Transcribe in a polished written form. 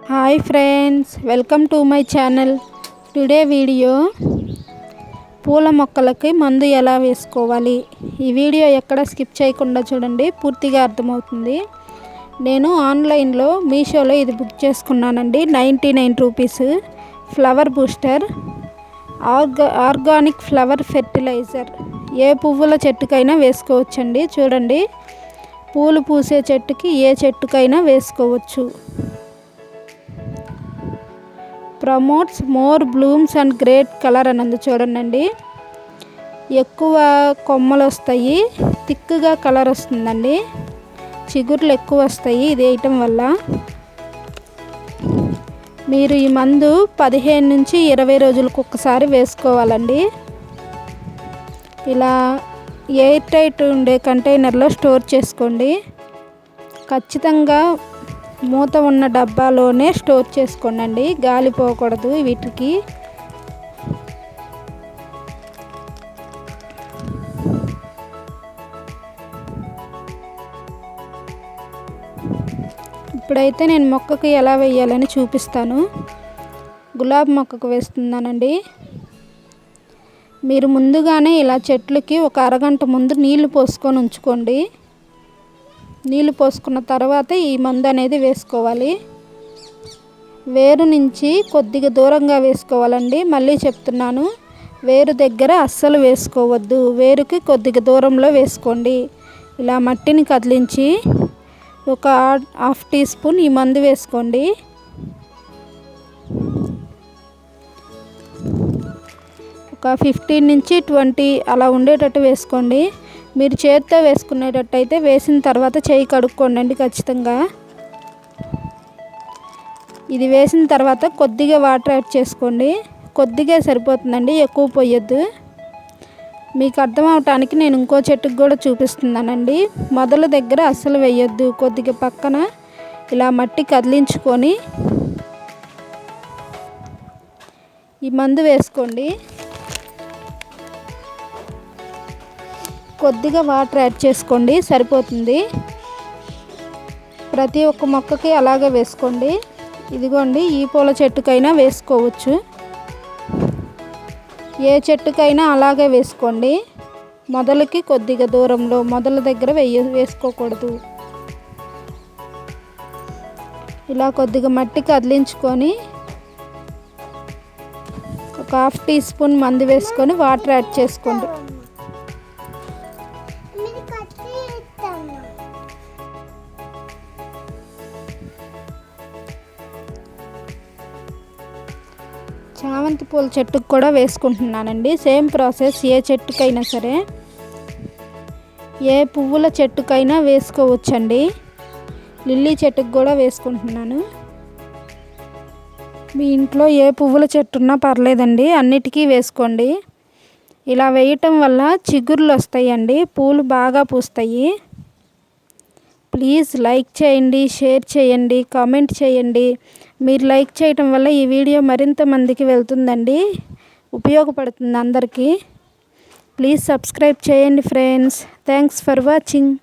Hi friends, welcome to my channel. Today video పూల మొక్కలకి మందు ఎలా వేసుకోవాలి. ఈ వీడియో ఎక్కడ స్కిప్ చేయకుండా చూడండి, పూర్తిగా అర్థమవుతుంది. నేను ఆన్లైన్లో మీషోలో ఇది బుక్ చేసుకున్నానండి. 99 rupees. Flower booster, organic flower fertilizer. ఏ పువ్వుల చెట్టుకైనా వేసుకోవచ్చండి. చూడండి, పూలు పూసే చెట్టుకి ఏ చెట్టుకైనా వేసుకోవచ్చు. Promotes more blooms and great colour అని ఉంది చూడండి. ఎక్కువ కొమ్మలు వస్తాయి, థిక్గా కలర్ వస్తుందండి, చిగుర్లు ఎక్కువ వస్తాయి ఇది వేయటం వల్ల. మీరు ఈ మందు 15 నుంచి 20 రోజులకు ఒకసారి వేసుకోవాలండి. ఇలా ఎయిర్ టైట్ ఉండే కంటైనర్లో స్టోర్ చేసుకోండి. ఖచ్చితంగా మూత ఉన్న డబ్బాలోనే స్టోర్ చేసుకోండి, గాలి పోకూడదు వీటికి. ఇప్పుడైతే నేను మొక్కకి ఎలా వేయాలని చూపిస్తాను. గులాబీ మొక్కకు వేస్తున్నానండి. మీరు ముందుగానే ఇలా చెట్లకి ఒక అరగంట ముందు నీళ్లు పోసుకొని ఉంచుకోండి. నీళ్లు పోసుకున్న తర్వాత ఈ మందు అనేది వేసుకోవాలి. వేరు నుంచి కొద్దిగా దూరంగా వేసుకోవాలండి. మళ్ళీ చెప్తున్నాను, వేరు దగ్గర అస్సలు వేసుకోవద్దు, వేరుకి కొద్దిగా దూరంలో వేసుకోండి. ఇలా మట్టిని కదిలించి ఒక 1/2 టీ స్పూన్ ఈ మందు వేసుకోండి. ఒక 15 నుంచి 20 అలా ఉండేటట్టు వేసుకోండి. మీరు చేత్తో వేసుకునేటట్టయితే వేసిన తర్వాత చేయి కడుక్కోండి ఖచ్చితంగా. ఇది వేసిన తర్వాత కొద్దిగా వాటర్ యాడ్ చేసుకోండి. కొద్దిగా సరిపోతుందండి, ఎక్కువ పోయొద్దు. మీకు అర్థం అవటానికి నేను ఇంకో చెట్టుకు కూడా చూపిస్తున్నానండి. మొదల దగ్గర అస్సలు వేయొద్దు, కొద్దిగా పక్కన ఇలా మట్టి కదిలించుకొని ఈ మందు వేసుకోండి. కొద్దిగా వాటర్ యాడ్ చేసుకోండి, సరిపోతుంది. ప్రతి ఒక్క మొక్కకి అలాగే వేసుకోండి. ఇదిగోండి, ఈ పూల చెట్టుకైనా వేసుకోవచ్చు, ఏ చెట్టుకైనా అలాగే వేసుకోండి. మొదలకి కొద్దిగా దూరంలో, మొదల దగ్గర వేసుకోకూడదు. ఇలా కొద్దిగా మట్టి కదిలించుకొని ఒక 1/2 టీ స్పూన్ మందు వేసుకొని వాటర్ యాడ్ చేసుకోండి. చామంతి పూల చెట్టుకు కూడా వేసుకుంటున్నానండి. సేమ్ ప్రాసెస్, ఏ చెట్టుకైనా సరే, ఏ పువ్వుల చెట్టుకైనా వేసుకోవచ్చండి. లిల్లీ చెట్టుకు కూడా వేసుకుంటున్నాను. మీ ఇంట్లో ఏ పువ్వుల చెట్టు ఉన్నా పర్లేదండి, అన్నిటికీ వేసుకోండి. ఇలా వేయటం వల్ల చిగుర్లు వస్తాయండి, పూలు బాగా పూస్తాయి. ప్లీజ్ లైక్ చేయండి, షేర్ చేయండి, కామెంట్ చేయండి. మీరు లైక్ చేయటం వల్ల ఈ వీడియో మరింత మందికి వెళ్తుందండి, ఉపయోగపడుతుంది అందరికీ. ప్లీజ్ సబ్స్క్రైబ్ చేయండి ఫ్రెండ్స్. Thanks for watching.